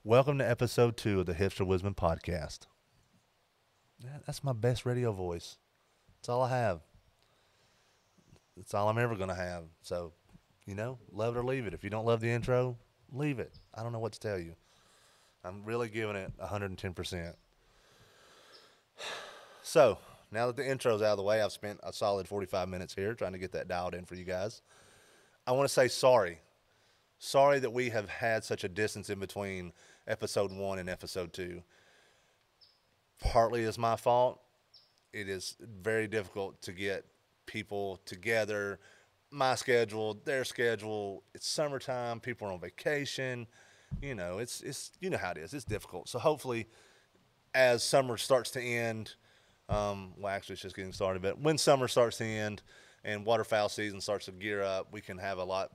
Welcome to episode 2 of the Hipster Woodsman podcast. That's my best radio voice. That's all I have. That's all I'm ever going to have. So, love it or leave it. If you don't love the intro, leave it. I don't know what to tell you. I'm really giving it 110%. So, now that the intro's out of the way, I've spent a solid 45 minutes here trying to get that dialed in for you guys. I want to say sorry. Sorry that we have had such a distance in between episode 1 and episode 2. Partly is my fault. It is very difficult to get people together. My schedule, their schedule. It's summertime. People are on vacation. It's how it is. It's difficult. So hopefully, as summer starts to end, actually it's just getting started. But when summer starts to end and waterfowl season starts to gear up, we can have a lot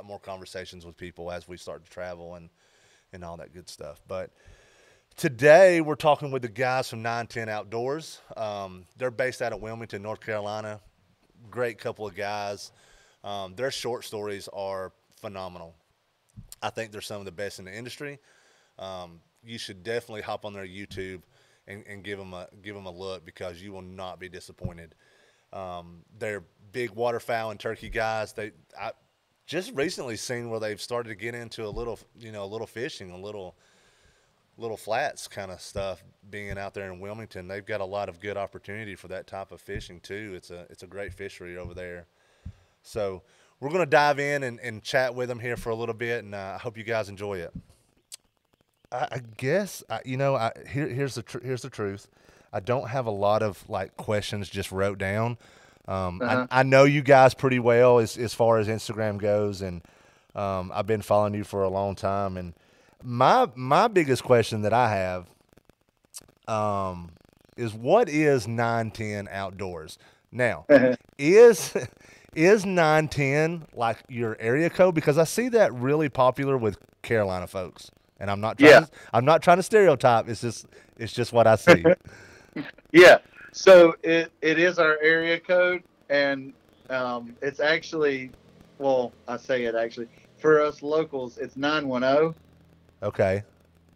more conversations with people as we start to travel and all that good stuff. But today we're talking with the guys from 910 Outdoors. They're based out of Wilmington, North Carolina. Great couple of guys. Their short stories are phenomenal. I think they're some of the best in the industry. You should definitely hop on their YouTube and give them a look because you will not be disappointed. They're big waterfowl and turkey guys. I just recently seen where they've started to get into a little fishing, a little flats kind of stuff. Being out there in Wilmington, they've got a lot of good opportunity for that type of fishing too. It's a great fishery over there. So we're going to dive in and chat with them here for a little bit, and I hope you guys enjoy it. I guess here's the truth. I don't have a lot of questions just wrote down. I know you guys pretty well as far as Instagram goes, and I've been following you for a long time. And my biggest question that I have is what is 910 Outdoors? Now, is 910 like your area code? Because I see that really popular with Carolina folks, and I'm not trying to stereotype. It's just what I see. Yeah. So it is our area code, and it's actually, I say it actually, for us locals, it's 910. Okay.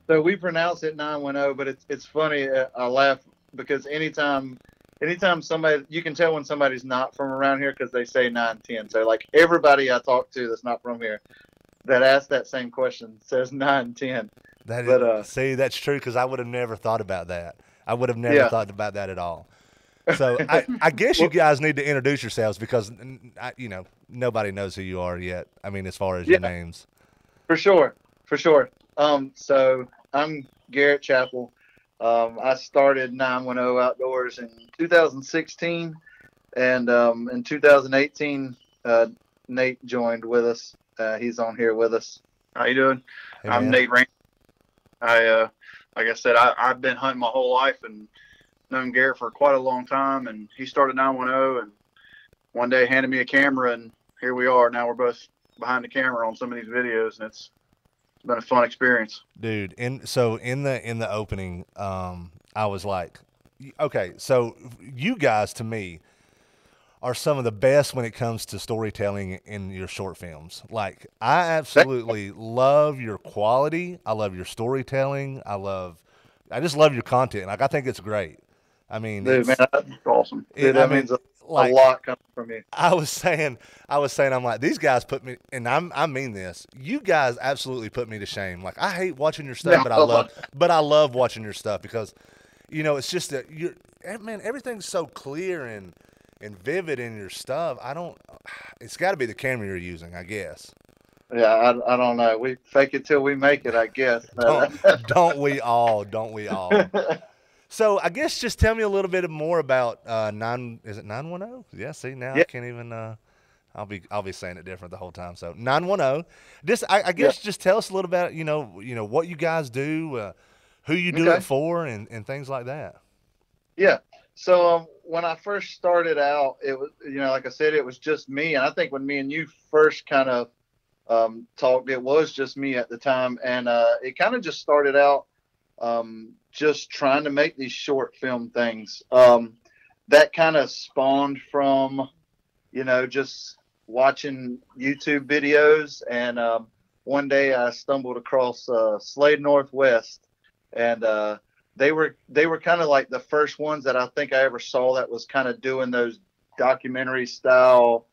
So we pronounce it 910, but it's funny. I laugh because anytime somebody, you can tell when somebody's not from around here because they say 910. So like everybody I talk to that's not from here that asks that same question says 910. See, that's true because I would have never thought about that. I would have never thought about that at all. So I guess you guys need to introduce yourselves because nobody knows who you are yet. I mean, as far as your names. For sure. So I'm Garrett Chappell. I started 910 Outdoors in 2016, and in 2018, Nate joined with us. He's on here with us. How you doing? Hey, I'm Nate Rain. Like I said, I've been hunting my whole life and known Garrett for quite a long time. And he started 910 and one day handed me a camera, and here we are. Now we're both behind the camera on some of these videos, and it's been a fun experience, dude. And so in the opening, I was like, okay, so you guys to me are some of the best when it comes to storytelling in your short films. Like, I absolutely love your quality. I love your storytelling. I just love your content. Like, I think it's great. I mean, dude, man, that's awesome. Dude, that means a lot coming from you. I was saying, I'm like, these guys put me, and I mean this. You guys absolutely put me to shame. Like, I hate watching your stuff, but I love watching your stuff because, it's just that everything's so clear and vivid in your stuff. It's got to be the camera you're using, I guess. Yeah, I don't know. We fake it till we make it, I guess. Don't we all? So I guess just tell me a little bit more about is it 910? Yeah, see now I can't even I'll be saying it different the whole time. So 910. I guess just tell us a little about what you guys do, who you do it for, and things like that. Yeah. So when I first started out, it was like I said, it was just me, and I think when me and you first kind of talked, it was just me at the time, and it kind of just started out just trying to make these short film things. That kind of spawned from, just watching YouTube videos and one day I stumbled across Slade Northwest, and they were kind of like the first ones that I think I ever saw that was kind of doing those documentary style,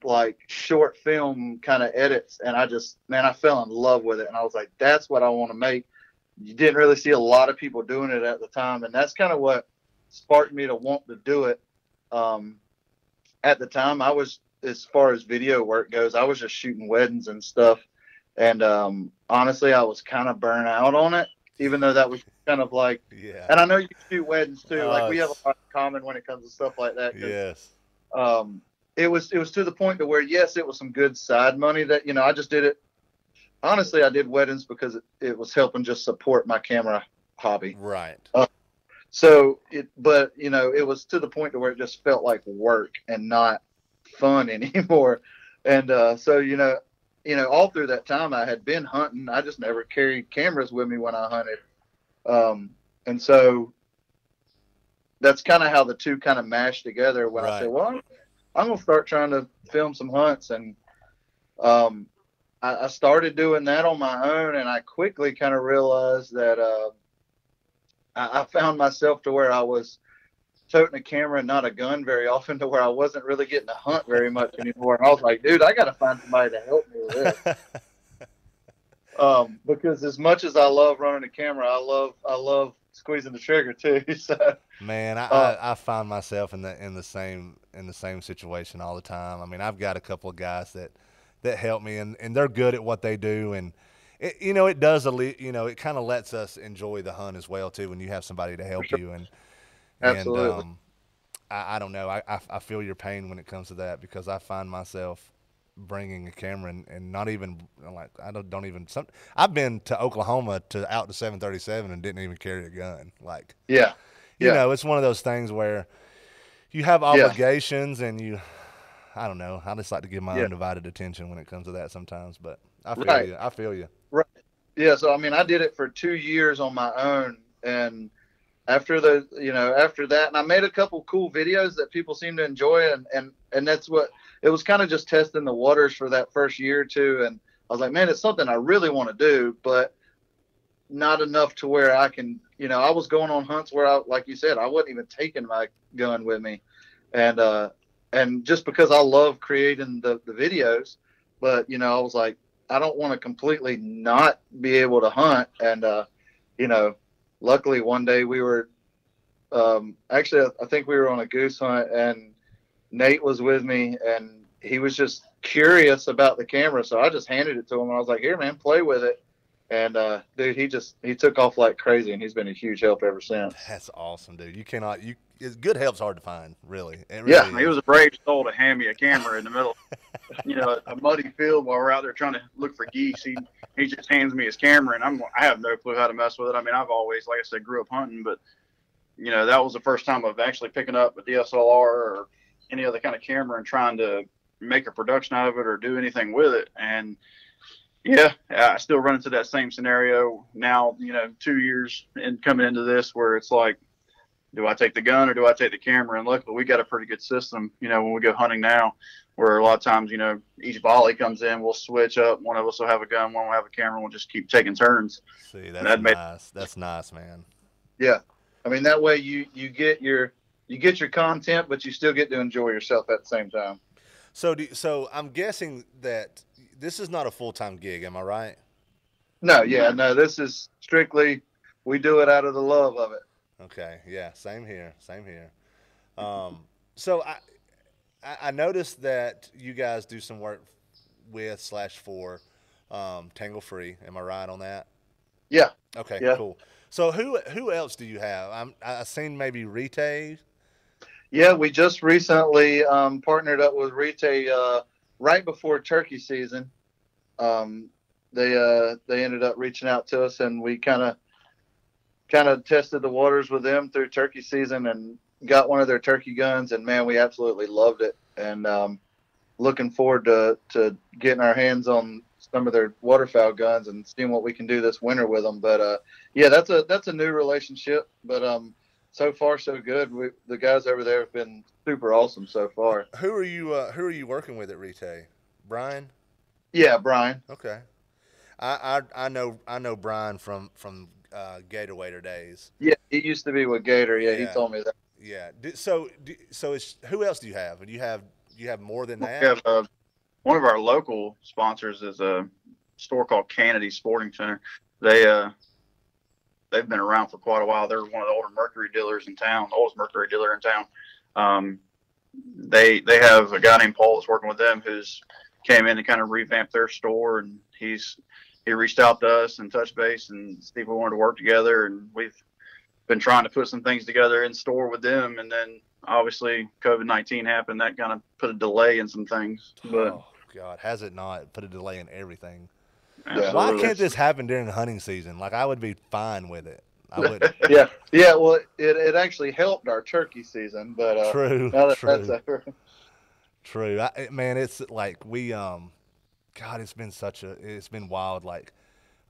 like short film kind of edits. And I fell in love with it. And I was like, that's what I want to make. You didn't really see a lot of people doing it at the time. And that's kind of what sparked me to want to do it. At the time, I was, as far as video work goes, I was just shooting weddings and stuff. And honestly, I was kind of burnt out on it, even though that was kind of like, Yeah. and I know you shoot weddings too. Like we have a lot in common when it comes to stuff like that. Yes. It was to the point to where, yes, it was some good side money that, you know, I just did it. Honestly, I did weddings because it was helping just support my camera hobby. Right. But you know, it was to the point to where it just felt like work and not fun anymore. And so, you know, all through that time I had been hunting. I just never carried cameras with me when I hunted. And so that's kind of how the two kind of mashed together when I said, well, I'm going to start trying to film some hunts. And I started doing that on my own, and I quickly kind of realized that I found myself to where I was toting a camera and not a gun very often, to where I wasn't really getting to hunt very much anymore. And I was like, dude, I got to find somebody to help me with this. Because as much as I love running a camera, I love squeezing the trigger too. So man, I find myself in the same situation all the time. I mean, I've got a couple of guys that help me, and they're good at what they do, and it does it kind of lets us enjoy the hunt as well too when you have somebody to help you. And absolutely. I don't know, I feel your pain when it comes to that, because I find myself bringing a camera and not even like I've been to Oklahoma out to 737 and didn't even carry a gun. Like, you know, it's one of those things where you have obligations and I don't know. I just like to give my undivided attention when it comes to that sometimes, but I feel you. I feel you. Right. Yeah. So, I mean, I did it for 2 years on my own. And after that, and I made a couple cool videos that people seem to enjoy. And that's what it was, kind of just testing the waters for that first year or two. And I was like, man, it's something I really want to do, but not enough to where I can, I was going on hunts where like you said, I wasn't even taking my gun with me. And just because I love creating the videos, but, I was like, I don't want to completely not be able to hunt. And, luckily one day we were, actually, I think we were on a goose hunt, and Nate was with me, and he was just curious about the camera. So I just handed it to him, and I was like, here, man, play with it. And, dude, he took off like crazy, and he's been a huge help ever since. That's awesome, dude. Good help's hard to find, really. He was a brave soul to hand me a camera in the middle, a muddy field while we're out there trying to look for geese. He just hands me his camera, and I have no clue how to mess with it. I mean, I've always, like I said, grew up hunting, but that was the first time of actually picking up a DSLR or any other kind of camera and trying to make a production out of it or do anything with it. And I still run into that same scenario now, 2 years and coming into this, where it's like, do I take the gun or do I take the camera? And luckily we got a pretty good system, when we go hunting now, where a lot of times, each volley comes in, we'll switch up. One of us will have a gun, one will have a camera, and we'll just keep taking turns. See, that's nice. That's nice, man. Yeah. I mean, that way you get your content, but you still get to enjoy yourself at the same time. So I'm guessing that this is not a full-time gig, am I right? No, this is strictly, we do it out of the love of it. Okay, yeah, same here. So I noticed that you guys do some work with/for Tangle Free. Am I right on that? Yeah. Okay, yeah. Cool. So who else do you have? I seen maybe Rite. Yeah, we just recently partnered up with Rite right before turkey season. They ended up reaching out to us, and we kind of tested the waters with them through turkey season and got one of their turkey guns, and man, we absolutely loved it. And looking forward to getting our hands on some of their waterfowl guns and seeing what we can do this winter with them. But that's a new relationship, but so far so good. The guys over there have been super awesome so far. Who are you working with at Rite? Brian? Yeah, Brian. Okay. I know Brian from Gator Waiter days. Yeah, he used to be with Gator. Yeah, he Yeah, told me that. yeah. So it's who else do you have? Do you have more than We that? have one of our local sponsors is a store called Kennedy Sporting Center. They they've been around for quite a while. They're one of the older Mercury dealers in town, the oldest Mercury dealer in town. Um, they have a guy named Paul that's working with them who's came in to kind of revamp their store, and he reached out to us and touched base and see if we wanted to work together, and we've been trying to put some things together in store with them, and then obviously COVID-19 happened. That kind of put a delay in some things, but Oh God, has it not put a delay in everything? Yeah. Why absolutely. can't this happen during the hunting season? Like I would be fine with it. I would. Yeah, yeah. Well, it actually helped our turkey season, but True, now that that's true, over. true. Man, it's like God, it's been wild. Like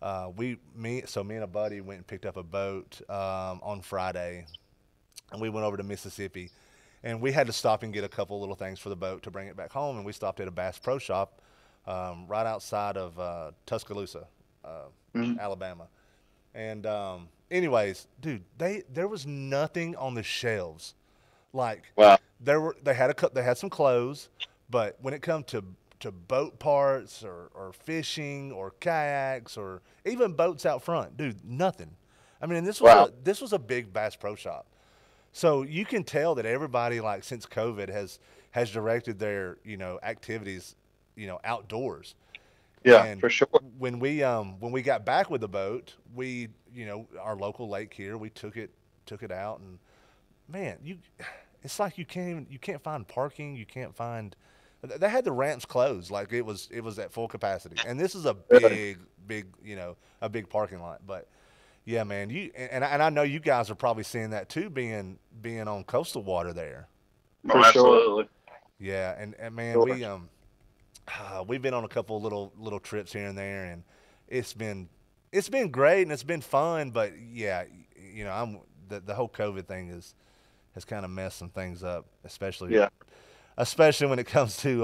me and a buddy went and picked up a boat on Friday, and we went over to Mississippi, and we had to stop and get a couple little things for the boat to bring it back home, and we stopped at a Bass Pro Shop right outside of Tuscaloosa, Mhm. Alabama. And anyways, dude, there was nothing on the shelves. Like Wow. they had some clothes, but when it come to boat parts or fishing or kayaks or even boats out front, dude, nothing. I mean, Wow. this was a big Bass Pro Shop. So you can tell that everybody, like, since COVID has directed their, activities, outdoors. Yeah, And for sure. when we got back with the boat, our local lake here, we took it out, and man, it's like you can't find parking, you can't find. They had the ramps closed, like it was at full capacity, and this is a Really. big a big parking lot. But yeah, man, I know you guys are probably seeing that too, being on coastal water there. Oh, For sure. absolutely. Yeah, and man, Sure. we've been on a couple little trips here and there, and it's been great and it's been fun. But yeah, the whole COVID thing has kind of messed some things up, Yeah. especially when it comes to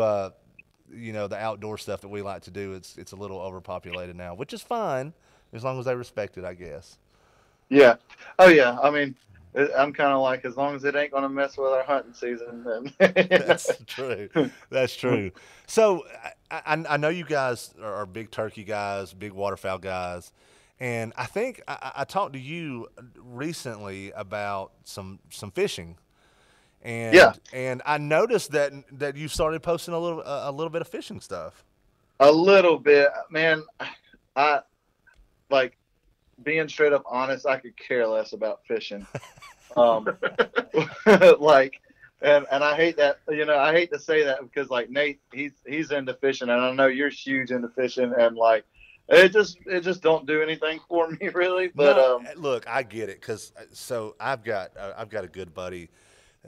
the outdoor stuff that we like to do. It's a little overpopulated now, which is fine as long as they respect it, I guess. Yeah. Oh yeah. I mean, I'm kind of like, as long as it ain't gonna mess with our hunting season, then. That's true. That's true. So I know you guys are big turkey guys, big waterfowl guys, and I think I talked to you recently about some fishing, Yeah. and I noticed that you started posting a little bit of fishing stuff. A little bit, man. I like, being straight up honest, I could care less about fishing. Um, like, and I hate that. I hate to say that because, like, Nate, he's into fishing, and I know you're huge into fishing, and like, it just don't do anything for me really. But No, look, I get it because so I've got a good buddy.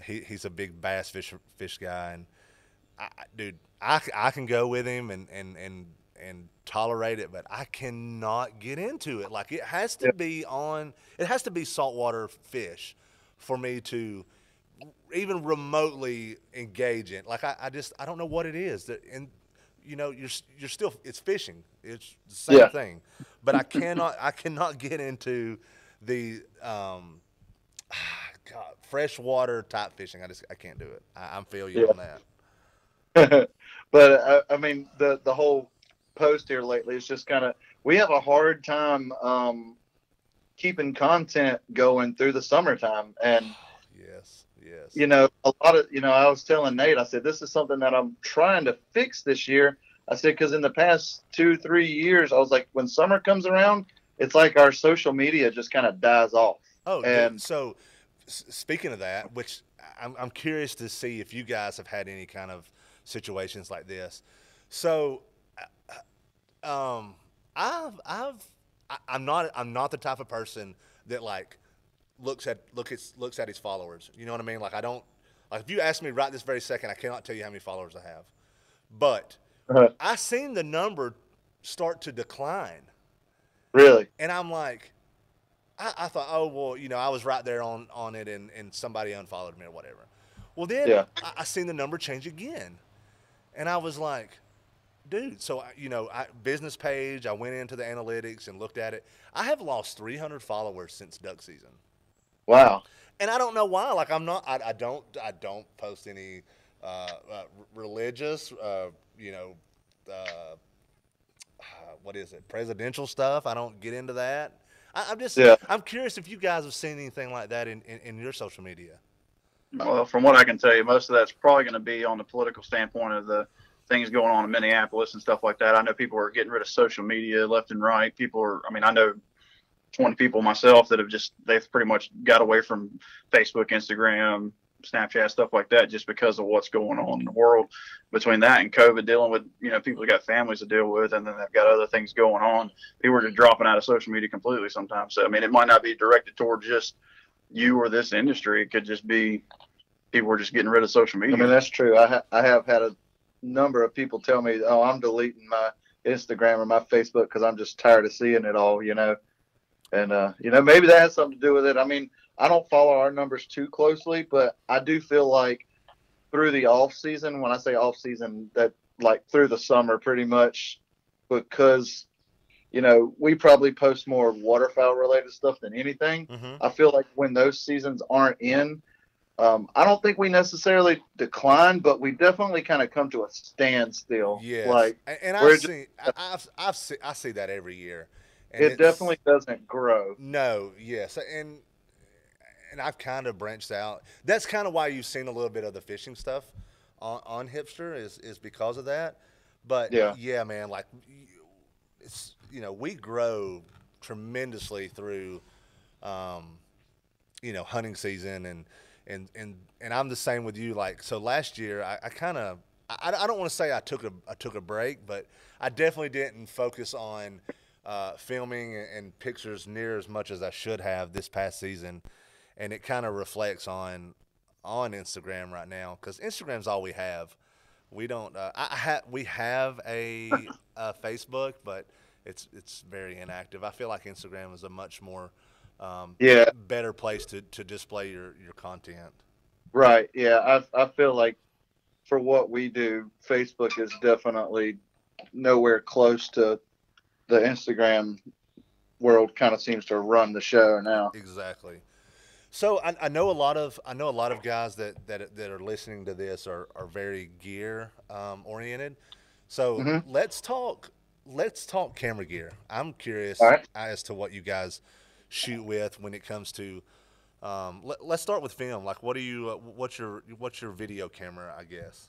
He's a big bass fish guy, and dude, I can go with him and tolerate it, but I cannot get into it. Like yeah, it has to be saltwater fish for me to even remotely engage in. Like I don't know what it is that, and you're still, it's fishing. It's the same yeah, thing, but I cannot get into the God, freshwater type fishing. I can't do it. I'm feel you on that. but I mean, the whole post here lately is just kind of, we have a hard time keeping content going through the summertime. And Yes, yes. a lot of, I was telling Nate, I said, this is something that I'm trying to fix this year. I said, because in the past 2-3 years, I was like, when summer comes around, it's like our social media just kind of dies off. Oh, dude. And So, speaking of that, which I'm curious to see if you guys have had any kind of situations like this. So, um, I'm not the type of person that like looks at his followers. You know what I mean? Like I don't, like if you ask me right this very second, I cannot tell you how many followers I have. But uh, I seen the number start to decline, really, and I'm like, I thought, oh well, I was right there on it, and somebody unfollowed me or whatever. Well, then yeah, I seen the number change again, and I was like, dude. So business page. I went into the analytics and looked at it. I have lost 300 followers since duck season, Wow. and I don't know why. Like I'm not. I don't post any religious. Uh, what is it? Presidential stuff. I don't get into that. I'm just. Yeah. I'm curious if you guys have seen anything like that in your social media. Well, from what I can tell you, most of that's probably going to be on the political standpoint of the things going on in Minneapolis and stuff like that. I know people are getting rid of social media left and right. I know 20 people myself that they've pretty much got away from Facebook, Instagram, Snapchat, stuff like that, just because of what's going on in the world between that and COVID, dealing with, people got families to deal with, and then they've got other things going on. People are just dropping out of social media completely sometimes. So, I mean, it might not be directed toward just you or this industry. It could just be people are just getting rid of social media. I mean, that's true. I have had a number of people tell me, "Oh, I'm deleting my Instagram or my Facebook because I'm just tired of seeing it all," And maybe that has something to do with it. I mean, I don't follow our numbers too closely, but I do feel like through the off season, when I say off season, that like through the summer, pretty much, because we probably post more waterfowl related stuff than anything. Mm-hmm. I feel like when those seasons aren't in, I don't think we necessarily decline, but we definitely kind of come to a standstill. Yes, Like, and I see that every year. And it definitely doesn't grow. No, yes, and I've kind of branched out. That's kind of why you've seen a little bit of the fishing stuff on Hipster is because of that. But yeah, man, like it's we grow tremendously through hunting season and I'm the same with you. Like so last year I kind of I don't want to say I took a break, but I definitely didn't focus on filming and pictures near as much as I should have this past season, and it kind of reflects on Instagram right now because Instagram's all we have. We don't. We have a Facebook, but it's very inactive. I feel like Instagram is a much more better place to display your content. Right. Yeah. I feel like for what we do, Facebook is definitely nowhere close to the Instagram world. Kind of seems to run the show now. Exactly. So I know a lot of guys that are listening to this are very gear oriented. So let's talk camera gear. I'm curious as to what you guys shoot with when it comes to. Let's start with film. Like, what do you? What's your video camera? I guess.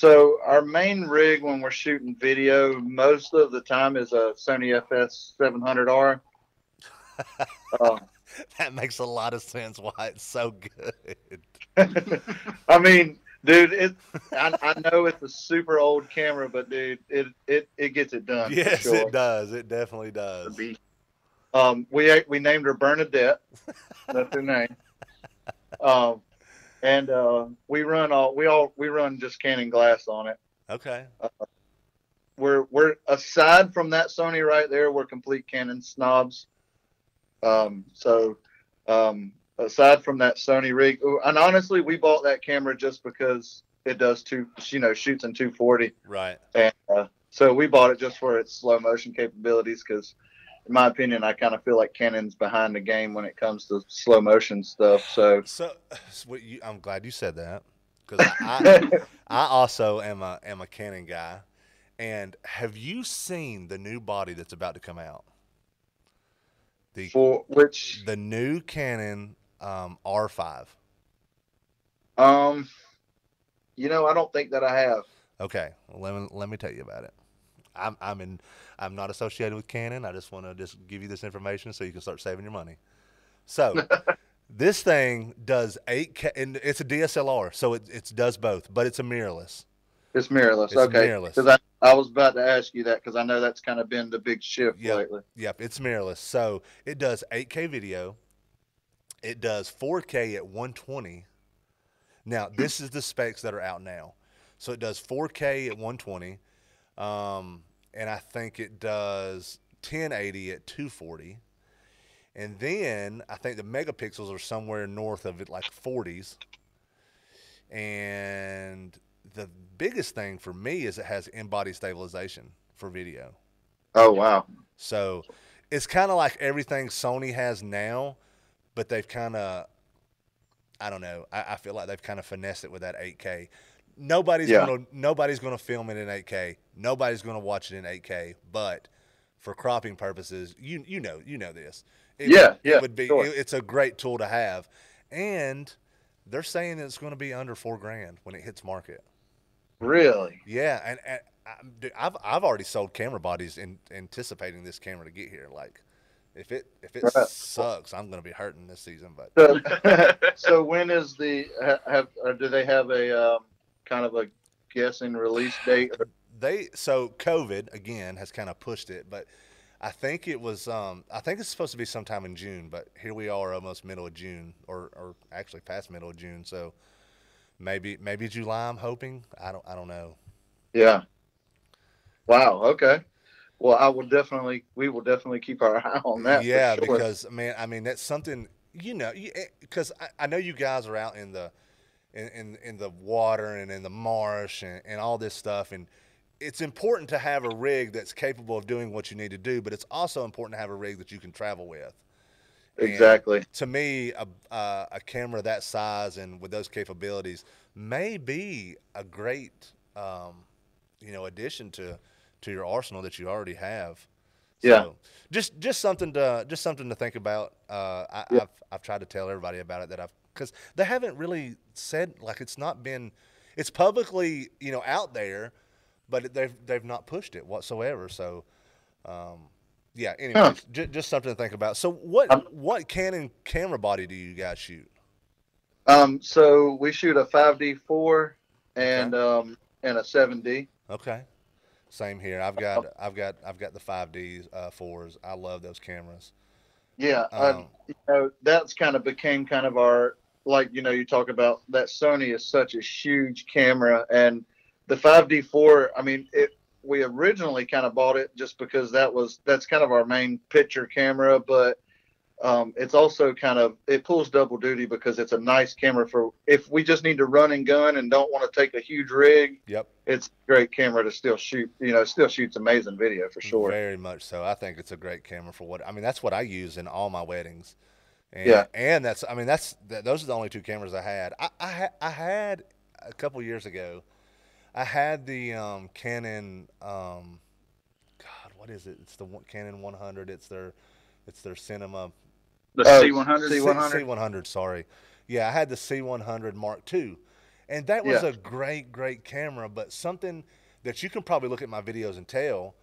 So our main rig when we're shooting video, most of the time is a Sony FS 700R. That makes a lot of sense. Why it's so good. I mean, dude, I know it's a super old camera, but dude, it gets it done. Yes, for sure. It does. It definitely does. We named her Bernadette. That's her name. And we run just Canon glass on it. Okay. We're aside from that Sony right there, we're complete Canon snobs. Aside from that Sony rig, and honestly, we bought that camera just because it does shoots in 240. Right. And so we bought it just for its slow motion capabilities because, in my opinion, I kind of feel like Canon's behind the game when it comes to slow motion stuff. So I'm glad you said that because I also am a Canon guy. And have you seen the new body that's about to come out? The new Canon R5. I don't think that I have. Okay, well, let me tell you about it. I'm not associated with Canon. I just want to give you this information so you can start saving your money. So this thing does 8K, and it's a DSLR, so it does both, but it's a mirrorless. It's mirrorless. Okay. Mirrorless. Because I was about to ask you that because I know that's kind of been the big shift lately. Yep, it's mirrorless. So it does 8K video. It does 4K at 120. Now, this is the specs that are out now. So it does 4K at 120. And I think it does 1080 at 240. And then I think the megapixels are somewhere north of it, like 40s. And the biggest thing for me is it has in-body stabilization for video. Oh wow. So it's kind of like everything Sony has now, but they've kind of, I don't know. I feel like they've kind of finessed it with that 8K. Yeah. Nobody's gonna film it in 8K. Nobody's gonna watch it in 8K. But for cropping purposes, you know this. Yeah. It Yeah. would be Sure. it's a great tool to have, and they're saying it's going to be under $4,000 when it hits market. Really? Yeah, and dude, I've already sold camera bodies in anticipating this camera to get here. Like, if it Right. sucks, I'm going to be hurting this season. But So, so when is the have or do they have a kind of a guessing release date? so COVID again has kind of pushed it, but I think it was I think it's supposed to be sometime in June, but here we are almost middle of June, or actually past middle of June. So maybe July. I'm hoping. I don't know. Yeah. Wow. Okay. Well, we will definitely keep our eye on that for Yeah, sure. because man, I mean that's something because I know you guys are out in the in the water and in the marsh and all this stuff, and it's important to have a rig that's capable of doing what you need to do, but it's also important to have a rig that you can travel with. And Exactly. to me, a camera that size and with those capabilities may be a great addition to your arsenal that you already have. Yeah. So just something to think about. Yeah. I've tried to tell everybody about it because they haven't really said, like, it's publicly out there, but they've not pushed it whatsoever. So yeah. Huh. Anyways, just something to think about. So Um, what Canon camera body do you guys shoot? so we shoot a 5D4 Okay. and a 7D. Okay. Same here. I've got the 5Ds, fours. I love those cameras. Yeah, Um, that's kind of became kind of our, like, you talk about that Sony is such a huge camera, and the 5D4. I mean, we originally kind of bought it just because that's kind of our main picture camera, but it's also it pulls double duty because it's a nice camera for if we just need to run and gun and don't want to take a huge rig. yep. It's a great camera to still shoot. Still shoots amazing video for sure. Very much so. I think it's a great camera for what I mean. That's what I use in all my weddings, Yeah. and those are the only two cameras I had. I had a couple years ago. I had the Canon. God, what is it? It's the Canon 100. It's their cinema The Oh, C100. C100. C100. Sorry, yeah, I had the C100 Mark II, and that was Yeah. a great camera. But something that you can probably look at my videos and tell.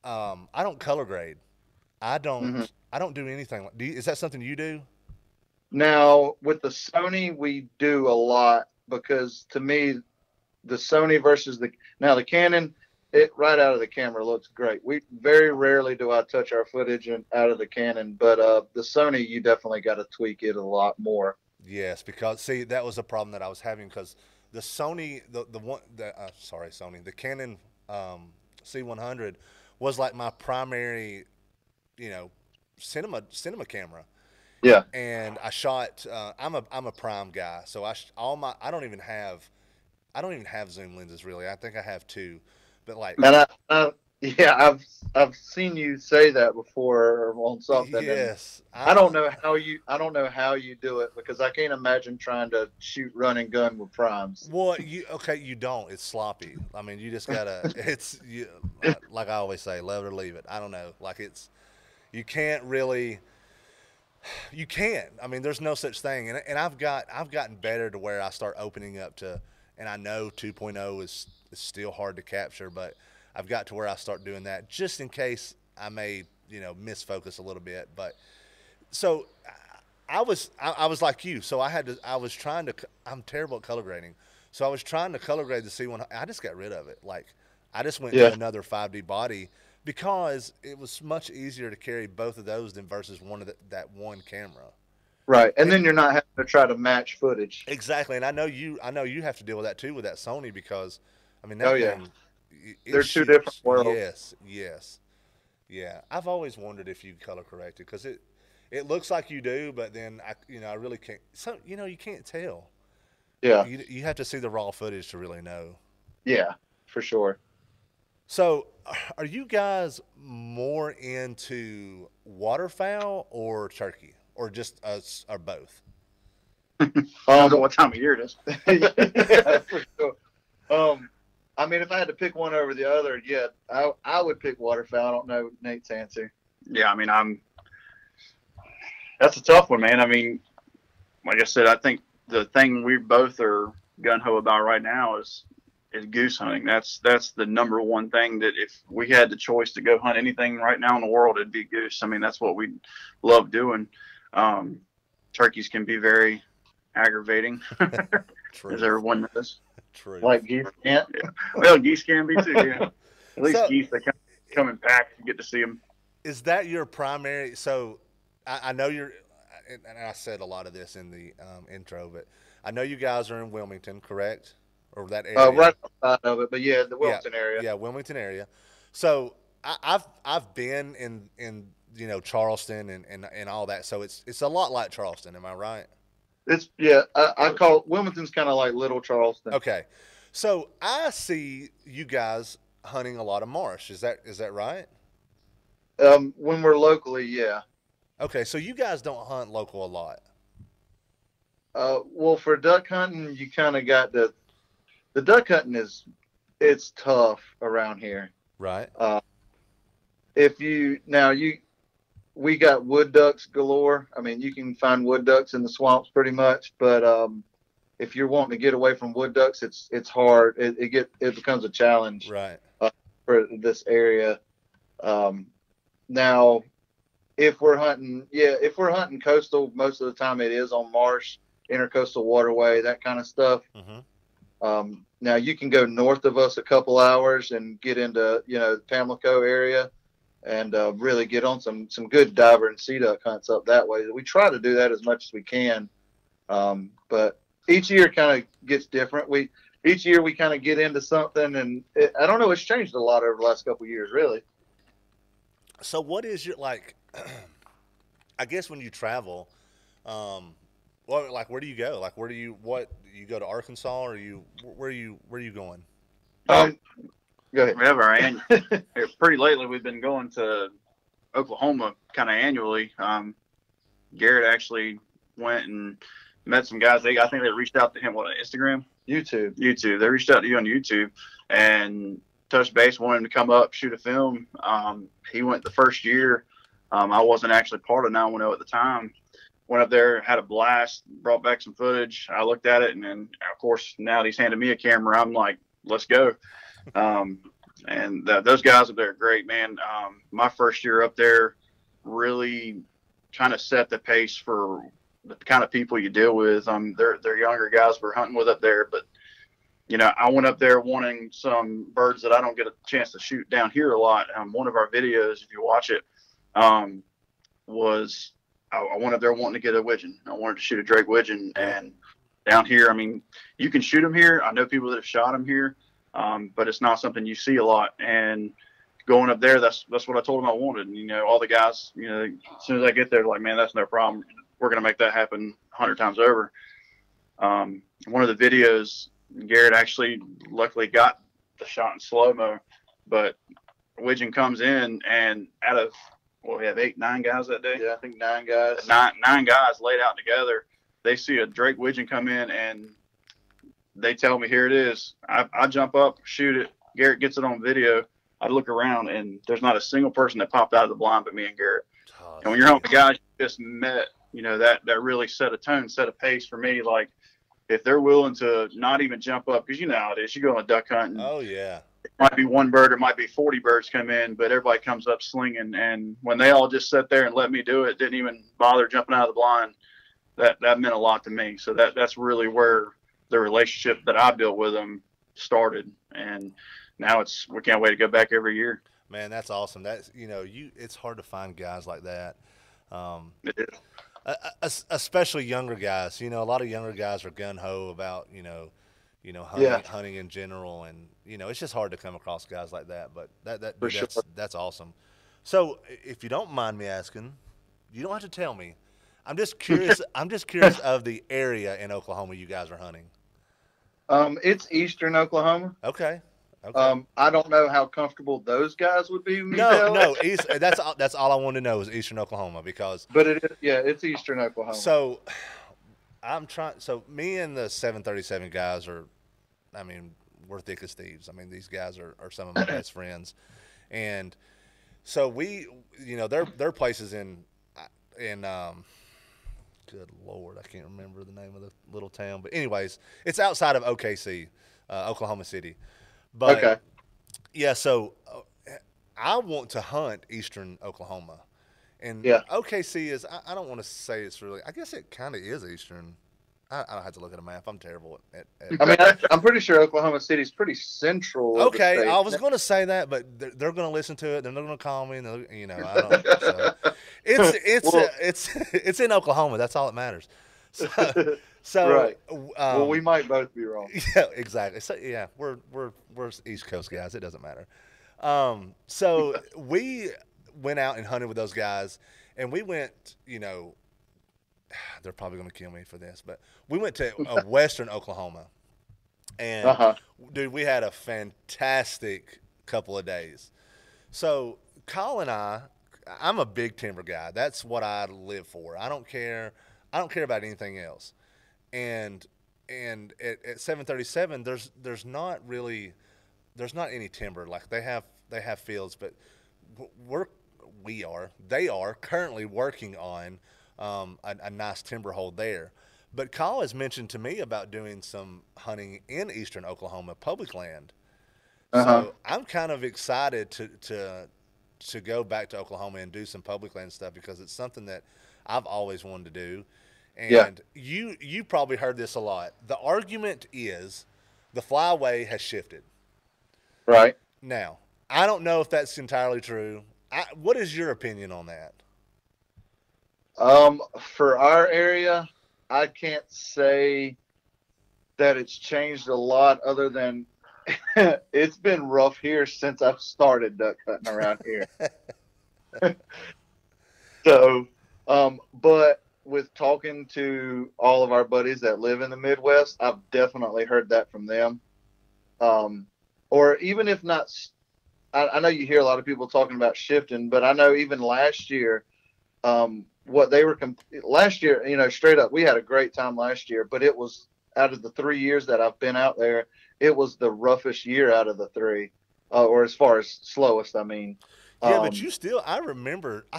I don't color grade. I don't. hmm I don't do anything. Is that something you do? Now with the Sony, we do a lot because to me, the Sony versus the Canon, it right out of the camera looks great. We very rarely do I touch our footage and out of the Canon, but the Sony, you definitely got to tweak it a lot more. Yes, because see, that was a problem that I was having because the Sony, the Canon C100 was like my primary, you know, cinema camera, Yeah, and I shot. I'm a prime guy, so all my I don't even have zoom lenses really. I think I have two, but like and yeah, I've seen you say that before on something, and yes, I I don't know how you do it because I can't imagine trying to shoot run and gun with primes. well you don't. It's sloppy. I mean, you just gotta. It's you like I always say, love it or leave it. I don't know. Like you can't really. You can't. I mean, there's no such thing, and I've gotten better to where I start opening up to, and I know 2.0 is still hard to capture, but I've got to where I start doing that just in case I may misfocus a little bit. But so I was like you, so I was trying to. I'm terrible at color grading, so I was trying to color grade the C1. I just got rid of it. Like I just went to Yeah, another 5D body because it was much easier to carry both of those than versus that one camera. right. And And then you're not having to try to match footage. exactly, and I know you have to deal with that too with that Sony because, I mean Oh that yeah, thing, it they're two different shoots. worlds. Yes, yeah. I've always wondered if you color corrected because it looks like you do, but then I really can't. So you can't tell. Yeah. You have to see the raw footage to really know. Yeah, for sure. So, are you guys more into waterfowl or turkey, or just us, or both? I don't know what time of year it is. Yeah, for sure. Um, I mean, if I had to pick one over the other, yeah, I would pick waterfowl. I don't know Nate's answer. Yeah, I mean, that's a tough one, man. I mean, like I said, I think the thing we both are gun ho about right now is goose hunting. That's the number one thing that if we had the choice to go hunt anything right now in the world, it'd be goose. I mean, that's what we love doing. Turkeys can be very aggravating, True. as everyone knows. True. Like geese can't. Yeah. Well, geese can be too. Yeah. At least So- geese, they come in packs. You get to see them. Is that your primary? So, I know you're, and I said a lot of this in the intro, but I know you guys are in Wilmington, correct? Or that area? Right outside of it, but yeah, the Wilmington area. Yeah, Wilmington area. So I've been in Charleston and all that. So it's a lot like Charleston. Am I right? It's I call Wilmington's kind of like Little Charleston. Okay. So I see you guys hunting a lot of marsh. Is that right? When we're locally, yeah. Okay. So you guys don't hunt local a lot. Well, for duck hunting, you kind of got the duck hunting it's tough around here. Right. If you we got wood ducks galore. I mean, you can find wood ducks in the swamps pretty much, but if you're wanting to get away from wood ducks, it's hard. It becomes a challenge Right. for this area. Now, if we're hunting coastal, most of the time it is on marsh, intercoastal waterway, that kind of stuff. Mm-hmm. Now you can go north of us a couple hours and get into the Pamlico area and really get on some good diver and sea duck hunts up that way. We try to do that as much as we can, but each year kind of gets different. Each year we kind of get into something, and I don't know, it's changed a lot over the last couple of years, really. So what is your like? I guess when you travel, well, like where do you go? Like where do you go to Arkansas, or where are you going? Go ahead. We have pretty lately. We've been going to Oklahoma kind of annually. Garrett actually went and met some guys. I think they reached out to him on Instagram, YouTube. They reached out to you on YouTube and touched base, wanted him to come up, shoot a film. He went the first year. I wasn't actually part of 910 at the time. Went up there, had a blast, brought back some footage. I looked at it, and then, of course, now that he's handed me a camera, I'm like, let's go. And those guys up there are great, man. My first year up there really kind of set the pace for the kind of people you deal with. They're younger guys we're hunting with up there, but I went up there wanting some birds that I don't get a chance to shoot down here a lot. One of our videos, if you watch it, was I went up there wanting to get a widgeon. I wanted to shoot a Drake widgeon, and down here, I mean, you can shoot them here. I know people that have shot them here, but it's not something you see a lot. And going up there, that's what I told them I wanted. And, all the guys, as soon as I get there, like, man, that's no problem. We're going to make that happen 100 times over. One of the videos, Garrett actually luckily got the shot in slow-mo, but widgeon comes in, and out of, we have 9 guys that day? Yeah, I think 9 guys. Nine guys laid out together. They see a Drake widgeon come in, and they tell me, here it is. I jump up, shoot it. Garrett gets it on video. I look around, and there's not a single person that popped out of the blind but me and Garrett. Oh, and when you're hunting the guys you just met, that really set a tone, set a pace for me. Like, if they're willing to not even jump up, because how it is. You go on a duck hunt, and oh yeah, it might be one bird, or it might be 40 birds come in, but everybody comes up slinging. And when they all just sat there and let me do it, didn't even bother jumping out of the blind, that meant a lot to me. So that's really where the relationship that I built with them started. And now we can't wait to go back every year. man, that's awesome. That's it's hard to find guys like that. It is. Especially younger guys. A lot of younger guys are gun ho about hunting in general, and it's just hard to come across guys like that. But that's awesome. So, if you don't mind me asking, you don't have to tell me. I'm just curious. I'm just curious of the area in Oklahoma you guys are hunting. It's Eastern Oklahoma. Okay. Okay. I don't know how comfortable those guys would be me No, telling, no. That's all I want to know is Eastern Oklahoma because but it's Eastern Oklahoma. so I'm trying. So me and the 737 guys are, I mean, we're thick as thieves. I mean, these guys are some of my best friends, and so we, their places in good Lord, I can't remember the name of the little town, but anyways, it's outside of OKC, Oklahoma City, but Okay. yeah, so I want to hunt Eastern Oklahoma. And Yeah. OKC is, I don't want to say it's really, I guess it kind of is Eastern. I don't have to look at a map. I'm terrible at I mean, I'm pretty sure Oklahoma City's pretty central of the Okay, state. I was going to say that, but they're going to listen to it. They're not going to call me. And I don't. So Well, it's in Oklahoma. That's all that matters. So right. Well, we might both be wrong. yeah, exactly. So yeah, we're East Coast guys. It doesn't matter. So we went out and hunted with those guys, and we went. They're probably going to kill me for this, but we went to Western Oklahoma, and Uh-huh. dude, we had a fantastic couple of days. So Kyle and I'm a big timber guy. That's what I live for. I don't care. I don't care about anything else. And at 737, there's not any timber. Like they have fields, but they are currently working on a nice timber hold there. But Kyle has mentioned to me about doing some hunting in eastern Oklahoma, public land. Uh-huh. So I'm kind of excited to go back to Oklahoma and do some public land stuff because it's something that I've always wanted to do. Yeah. And you probably heard this a lot. The argument is the flyway has shifted. Right. Now, I don't know if that's entirely true. What is your opinion on that? For our area, I can't say that it's changed a lot other than it's been rough here since I've started duck hunting around here. So, but with talking to all of our buddies that live in the Midwest, I've definitely heard that from them. Or even if not, I know you hear a lot of people talking about shifting, but I know even last year, what they were last year, straight up, we had a great time last year, but it was out of the 3 years that I've been out there, it was the roughest year out of the three, or as far as slowest, I mean. Yeah, but you still, I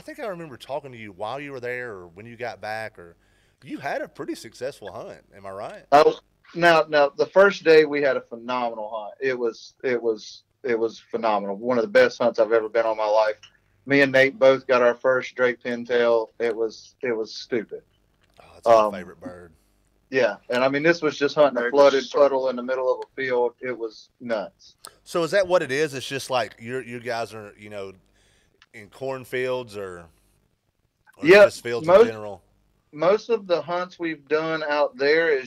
think I remember talking to you while you were there or when you got back, or you had a pretty successful hunt. Am I right? Now, the first day we had a phenomenal hunt. It was phenomenal. One of the best hunts I've ever been on my life. Me and Nate both got our first Drake pintail. It was stupid. Oh, that's my favorite bird. Yeah, and I mean this was just hunting a flooded puddle in the middle of a field. It was nuts. So is that what it is? It's just like you guys are in cornfields or just fields in general. Most of the hunts we've done out there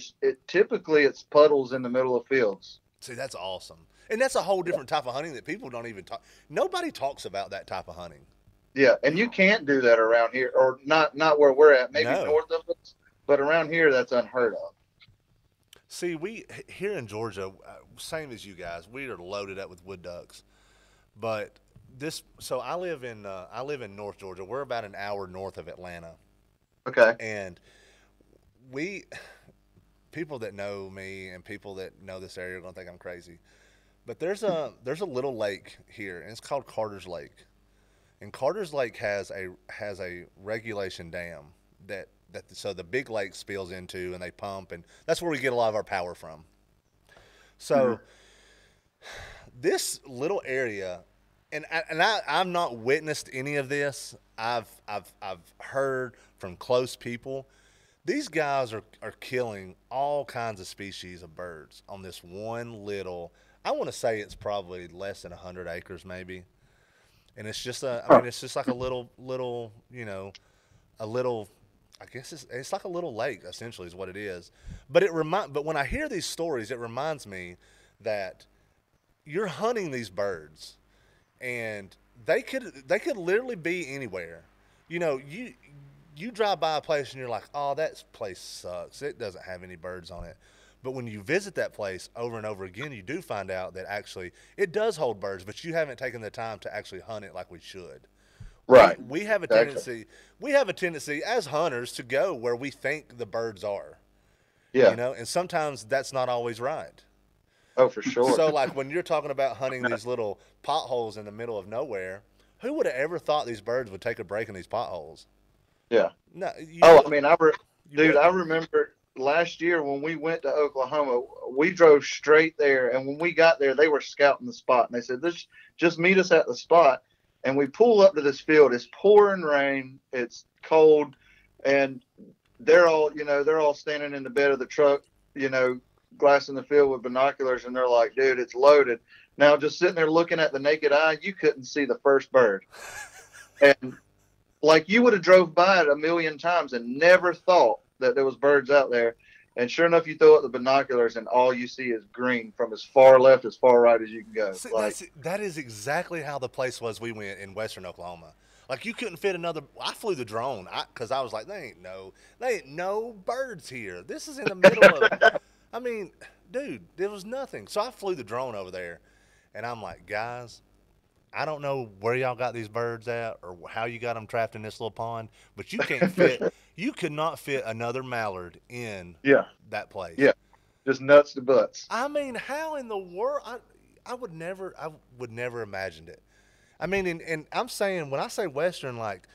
typically it's puddles in the middle of fields. See, that's awesome. And that's a whole different type of hunting that people don't even talk. Nobody talks about that type of hunting. Yeah, and you can't do that around here, or not where we're at. Maybe north of us, but around here that's unheard of. See, we here in Georgia, same as you guys, we are loaded up with wood ducks. But so I live in North Georgia. We're about an hour north of Atlanta. Okay. And people that know me and people that know this area are gonna think I'm crazy. But there's a little lake here, and it's called Carter's Lake. And Carter's Lake has a regulation dam that so the big lake spills into, and they pump, and that's where we get a lot of our power from. So this little area, and I've not witnessed any of this. I've heard from close people. These guys are killing all kinds of species of birds on this one little. I want to say it's probably less than 100 acres, maybe. And it's just it's just like a little, a little. I guess it's like a little lake, essentially, is what it is. But but when I hear these stories, it reminds me that you're hunting these birds, and they could literally be anywhere. You drive by a place and you're like, oh, that place sucks. It doesn't have any birds on it. But when you visit that place over and over again, you do find out that actually it does hold birds, but you haven't taken the time to actually hunt it like we should. Right. We have a Exactly. tendency as hunters to go where we think the birds are. Yeah. You know, and sometimes that's not always right. Oh, for sure. So, like when you're talking about hunting these little potholes in the middle of nowhere, who would have ever thought these birds would take a break in these potholes? Yeah. No, Oh, I mean, dude, I wouldn't. remember last year when we went to Oklahoma, we drove straight there, and when we got there, they were scouting the spot, and they said, "This just meet us at the spot." And we pull up to this field. It's pouring rain. It's cold, and they're all standing in the bed of the truck, glassing the field with binoculars, and they're like, "Dude, it's loaded." Now, just sitting there looking at the naked eye, you couldn't see the first bird, and like you would have drove by it a million times and never thought that there was birds out there. And sure enough, you throw up the binoculars and all you see is green from as far left as far right as you can go. See, Like, that is exactly how the place was we went in western Oklahoma. Like you couldn't fit another. I flew the drone because I was like, there ain't no birds here. This is in the middle of. I mean, dude, there was nothing. So I flew the drone over there, and I'm like, guys, I don't know where y'all got these birds at or how you got them trapped in this little pond, but you can't fit. You could not fit another mallard in yeah, that place. yeah, just nuts to butts. I mean, how in the world? I would never imagined it. I mean, and I'm saying when I say Western, like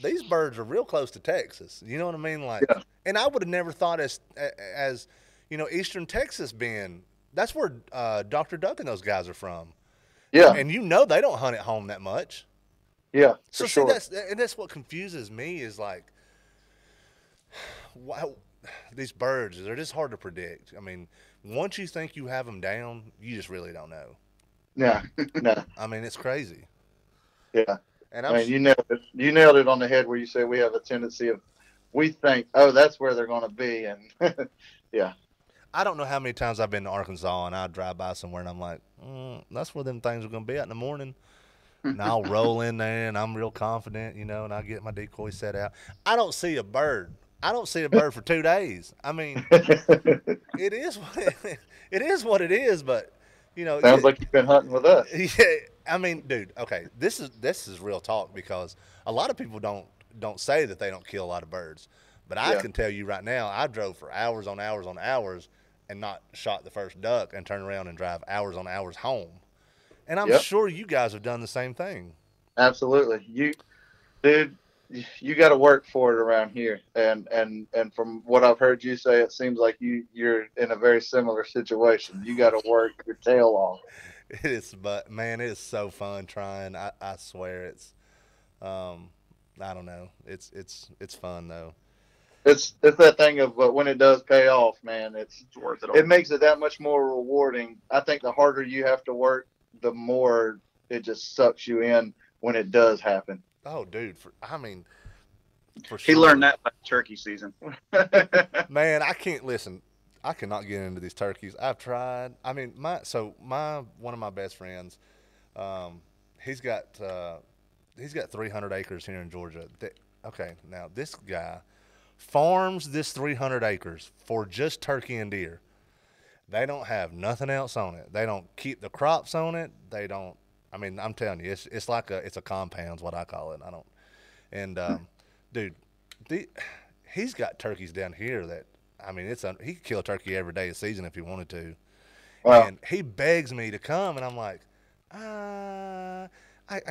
these birds are real close to Texas. You know what I mean? Like, Yeah, and I would have never thought as Eastern Texas being that's where Dr. Duck and those guys are from, yeah, and they don't hunt at home that much. yeah, So for see, sure. that's what confuses me is like, wow, these birds they're just hard to predict. I mean, once you think you have them down, you just really don't know. Yeah, no, I mean, it's crazy. yeah. And I mean, you nailed it. You nailed it on the head where you say we have a tendency of we think, oh, that's where they're going to be, and yeah, I don't know how many times I've been to Arkansas and I drive by somewhere and I'm like, that's where them things are going to be at in the morning. And I'll roll in there and I'm real confident, and I get my decoy set out. I don't see a bird. I don't see a bird for 2 days. I mean, it is it is what it is, but sounds like you've been hunting with us. yeah, I mean, dude, okay, this is real talk because a lot of people don't say that they don't kill a lot of birds, but I Yeah, can tell you right now, I drove for hours on hours on hours and not shot the first duck and turn around and drive hours on hours home. And I'm yep, sure you guys have done the same thing. absolutely. Dude, you got to work for it around here, and from what I've heard you say, it seems like you're in a very similar situation. You got to work your tail off. It is, but man, it is so fun trying. I swear um, I don't know. It's fun though. It's that thing of when it does pay off, man. It's worth it It all. makes it that much more rewarding. I think the harder you have to work, the more it just sucks you in when it does happen. Oh, dude, I mean, for He learned sure. that by turkey season. Man, I can't listen. I cannot get into these turkeys. I've tried. I mean, my one of my best friends, um, he's got uh, he's got 300 acres here in Georgia. Okay, now this guy farms this 300 acres for just turkey and deer. They don't have nothing else on it. They don't keep the crops on it. They don't. I mean, I'm telling you, it's like it's a compound's what I call it. I don't. And dude, the, he's got turkeys down here that I mean, he could kill a turkey every day of the season if he wanted to. Wow. And he begs me to come, and I'm like, I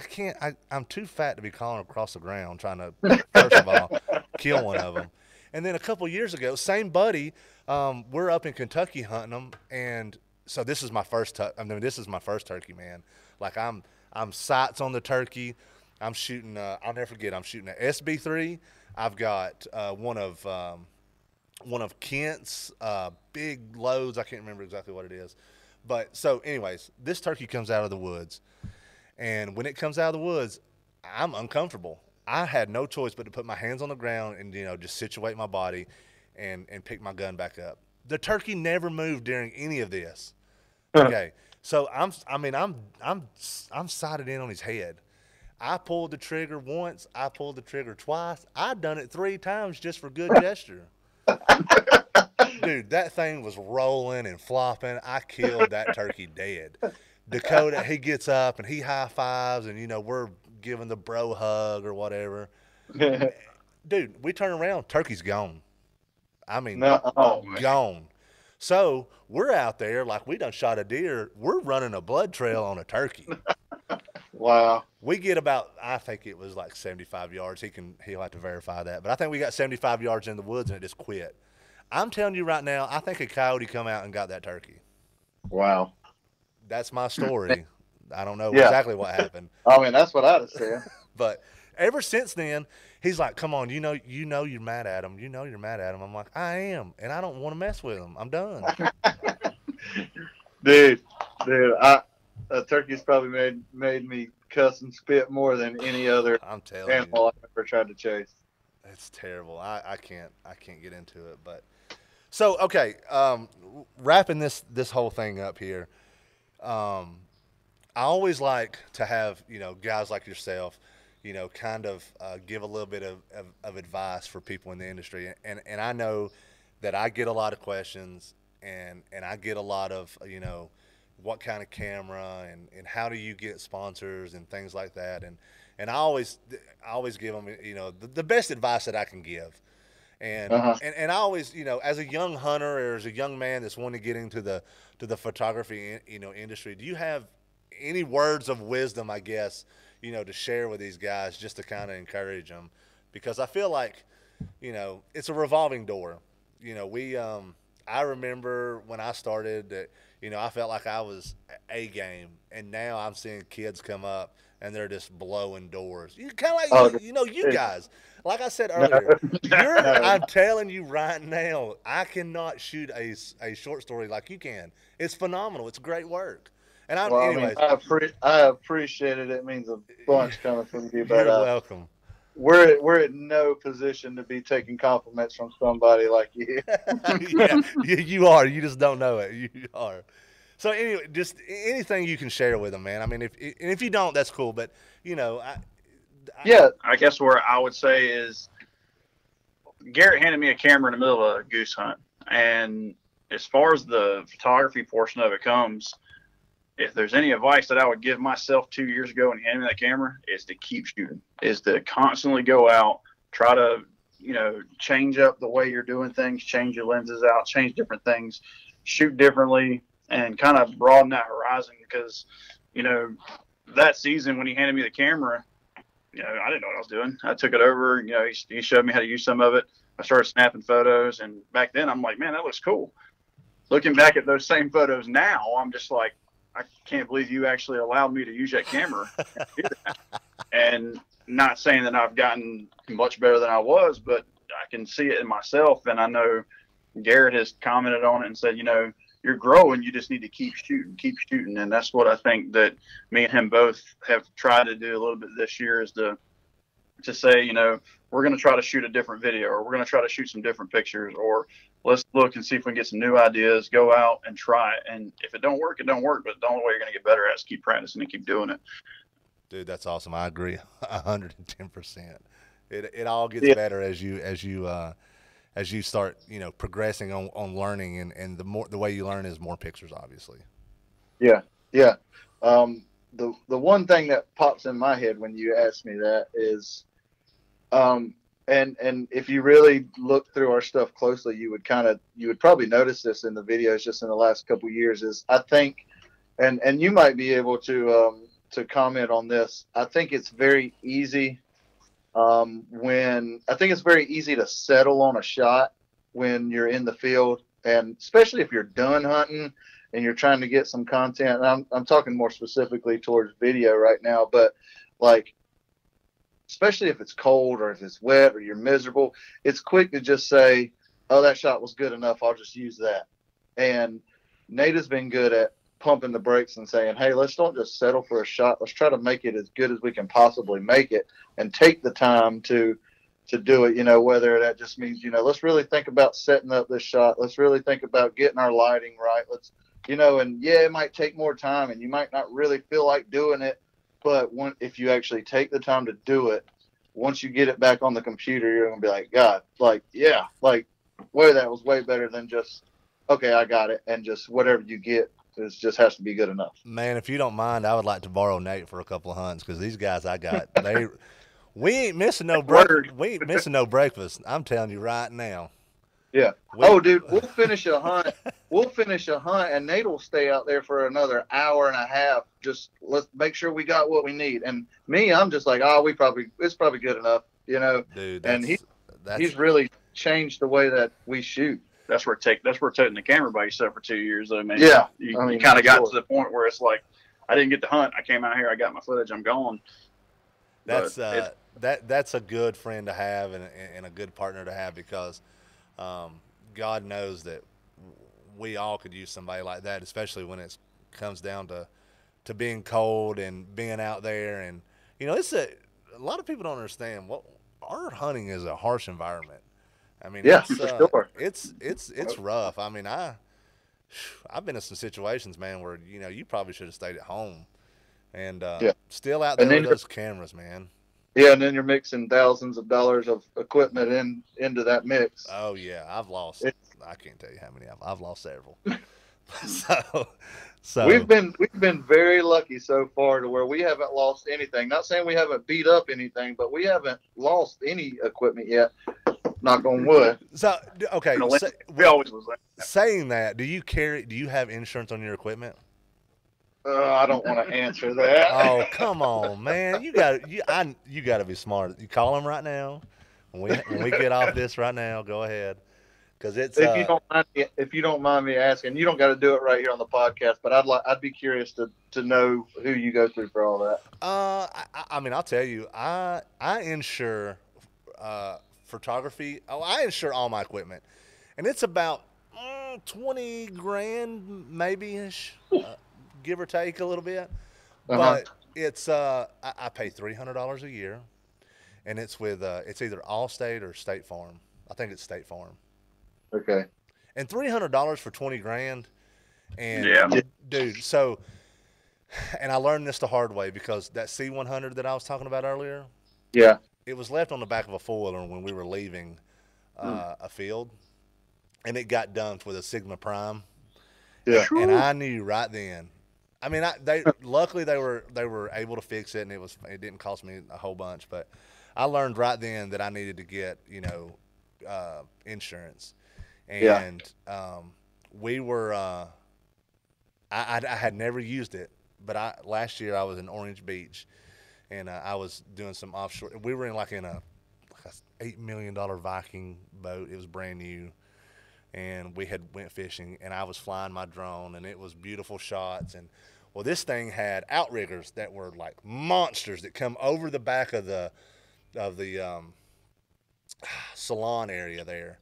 can't. I'm too fat to be calling across the ground trying to first of all kill one of them. And then a couple years ago, same buddy, we're up in Kentucky hunting them, and so this is my first. This is my first turkey, man. Like I'm sights on the turkey. I'm shooting. I'll never forget. I'm shooting an SB3. I've got one of Kent's big loads. I can't remember exactly what it is, but so anyways, this turkey comes out of the woods, and when it comes out of the woods, I'm uncomfortable. I had no choice but to put my hands on the ground and just situate my body, and pick my gun back up. The turkey never moved during any of this. Okay, so I'm sighted in on his head. I pulled the trigger once. I pulled the trigger twice. I've done it 3 times just for good gesture. Dude, that thing was rolling and flopping. I killed that turkey dead. Dakota, he gets up and he high fives, and we're giving the bro hug or whatever. Dude, we turn around, turkey's gone. I mean, No, oh, gone. So we're out there like we done shot a deer. We're running a blood trail on a turkey. wow. We get about, I think it was like 75 yards. He'll have to verify that, but I think we got 75 yards in the woods and it just quit. I'm telling you right now, I think a coyote come out and got that turkey. Wow. That's my story. I don't know Yeah. exactly what happened. I mean, that's what I'd have said. But ever since then, he's like, "Come on, you're mad at him. You're mad at him." I'm like, "I am, and I don't want to mess with him. I'm done." dude, a turkey's probably made me cuss and spit more than any other I'm telling animal I've ever tried to chase. it's terrible. I can't get into it. But so okay, wrapping this whole thing up here. I always like to have guys like yourself, kind of give a little bit of advice for people in the industry. And I know that I get a lot of questions, and I get a lot of what kind of camera and how do you get sponsors and things like that. And I always give them the best advice that I can give. And, and I always, as a young hunter or as a young man that's wanting to get into the photography, industry, do you have any words of wisdom, I guess, to share with these guys just to kind of encourage them? Because I feel like, it's a revolving door. I remember when I started that, I felt like I was a game, and now I'm seeing kids come up and they're just blowing doors. You kind of like, you guys. Like I said earlier, I'm telling you right now, I cannot shoot a short story like you can. It's phenomenal. It's great work. And anyways, I appreciate it. It means a bunch coming from you, but you're welcome. We're in no position to be taking compliments from somebody like you. Yeah, you are. You just don't know it. You are. So anyway, just anything you can share with them, man. I mean, if you don't, that's cool. But I guess where I would say is Garrett handed me a camera in the middle of a goose hunt, and as far as the photography portion of it comes, if there's any advice that I would give myself 2 years ago and hand me that camera, is to keep shooting, is to constantly go out, try to, change up the way you're doing things, change your lenses out, change different things, shoot differently, and kind of broaden that horizon. Because, that season when he handed me the camera, I didn't know what I was doing. I took it over, he showed me how to use some of it. I started snapping photos, and back then I'm like, man, that looks cool. Looking back at those same photos now, I'm just like, I can't believe you actually allowed me to use that camera. And not saying that I've gotten much better than I was, but I can see it in myself. And I know Garrett has commented on it and said, you're growing. You just need to keep shooting. And that's what I think that me and him both have tried to do a little bit this year, is to say, we're going to try to shoot a different video, or we're going to try to shoot some different pictures, or let's look and see if we can get some new ideas, go out and try it. And if it don't work, it don't work. But the only way you're going to get better at is keep practicing and keep doing it. Dude, that's awesome. I agree 110%. It all gets better as you start, progressing on learning, and the way you learn is more pictures, obviously. Yeah. Yeah. The one thing that pops in my head when you ask me that is, and if you really look through our stuff closely, you would probably notice this in the videos just in the last couple of years, is I think, and you might be able to comment on this. I think it's very easy to settle on a shot when you're in the field, and especially if you're done hunting and you're trying to get some content. And I'm talking more specifically towards video right now, but like, especially if it's cold or if it's wet or you're miserable, it's quick to just say, oh, that shot was good enough, I'll just use that. And Nate has been good at pumping the brakes and saying, hey, let's don't just settle for a shot. Let's try to make it as good as we can possibly make it, and take the time to do it, whether that just means, let's really think about setting up this shot. Let's really think about getting our lighting right. Let's, and yeah, it might take more time and you might not really feel like doing it. But if you actually take the time to do it, once you get it back on the computer, you're going to be like, God, like, yeah, like that was way better than just, okay, I got it, and just whatever you get just has to be good enough. Man, if you don't mind, I would like to borrow Nate for a couple of hunts because these guys I got, we ain't missing no Word. we ain't missing no breakfast. I'm telling you right now. Yeah. We, Oh, dude, we'll finish a hunt. We'll finish a hunt, and Nate will stay out there for another hour and a half. Just let's make sure we got what we need. And me, I'm just like, oh, it's probably good enough, you know. dude, And he's really changed the way that we shoot. That's where taking the camera by yourself for 2 years, though, man. Yeah. You, I mean, you kind of got sure. to the point where it's like, I didn't get to hunt. I came out here, I got my footage, I'm gone. that's But that's a good friend to have and a good partner to have because God knows that we all could use somebody like that, especially when it comes down to being cold and being out there. And you know, it's a lot of people don't understand what our hunting is a harsh environment. I mean, Yeah, it's, for sure. it's rough. I mean, I've been in some situations, man, where you know you probably should have stayed at home, and Yeah. still out there And then with those cameras, man. Yeah, and then you're mixing thousands of dollars of equipment into that mix. Oh yeah, I've lost. It's- I can't tell you how many I've lost several. so We've been very lucky so far to where we haven't lost anything. Not saying we haven't beat up anything, but we haven't lost any equipment yet. Knock on wood. so okay. we always was like, Saying that, do you have insurance on your equipment? I don't want to answer that. Oh come on, man! You got to be smart. You call them right now. When we get off this right now, go ahead, because it's. If you don't mind me asking, you don't got to do it right here on the podcast, but I'd be curious to know who you go through for all that. I mean, I'll tell you, I insure photography. Oh, I insure all my equipment, and it's about 20 grand, maybe ish, give or take a little bit. But it's I pay $300 a year, and it's with it's either Allstate or State Farm. I think it's State Farm. Okay. And $300 for 20 grand, and Yeah. dude. So, and I learned this the hard way because that C100 that I was talking about earlier, Yeah. it was left on the back of a four-wheeler when we were leaving a field, and it got dumped with a Sigma Prime. Yeah. And I knew right then. I mean, luckily they were able to fix it, and it didn't cost me a whole bunch. But I learned right then that I needed to get insurance, and we were. I had never used it, but last year I was in Orange Beach, and I was doing some offshore. We were in a $8 million Viking boat. It was brand new. And we had went fishing, and I was flying my drone, and it was beautiful shots. And well, this thing had outriggers that were like monsters that come over the back of the salon area there.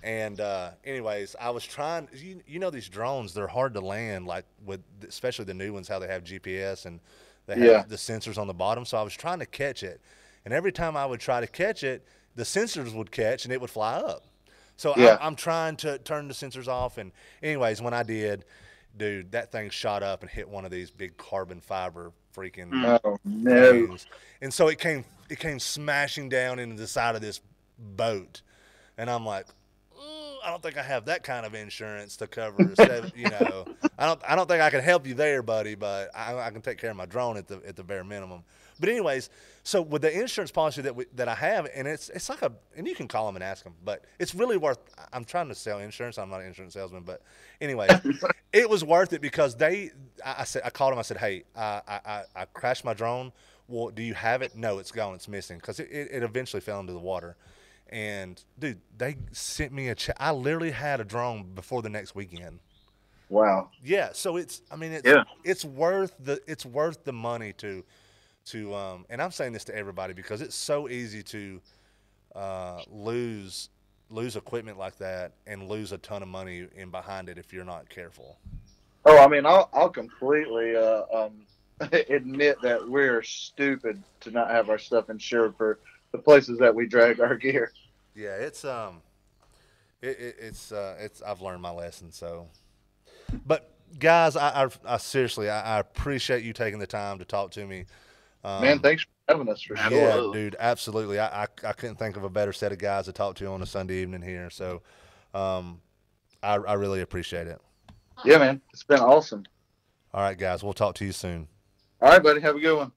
And anyways, I was trying. You know these drones, they're hard to land. Like especially the new ones, how they have GPS and they have the sensors on the bottom. So I was trying to catch it, and every time I would try to catch it, the sensors would catch and it would fly up. So I'm trying to turn the sensors off, and anyways, when I did, dude, that thing shot up and hit one of these big carbon fiber freaking things, and so it came smashing down into the side of this boat, and I'm like, I don't think I have that kind of insurance to cover. I don't think I can help you there, buddy, but I can take care of my drone at the bare minimum. But anyways, so with the insurance policy that I have, and it's like and you can call them and ask them, but it's really worth. I'm trying to sell insurance. I'm not an insurance salesman, but anyways, it was worth it because I called them. I said, hey, I crashed my drone. Well, do you have it? No, it's gone. It's missing because it eventually fell into the water. And dude, they sent me a check. I literally had a drone before the next weekend. Wow. Yeah, so it's worth the money to and I'm saying this to everybody because it's so easy to lose equipment like that and lose a ton of money in behind it if you're not careful. Oh, I mean, I'll completely admit that we're stupid to not have our stuff insured for the places that we drag our gear. Yeah, it's I've learned my lesson. So, but guys, I seriously I appreciate you taking the time to talk to me. Man, thanks for having us for sure. Yeah, dude, absolutely. I couldn't think of a better set of guys to talk to on a Sunday evening here. So I really appreciate it. Yeah, man. It's been awesome. All right, guys. We'll talk to you soon. All right, buddy. Have a good one.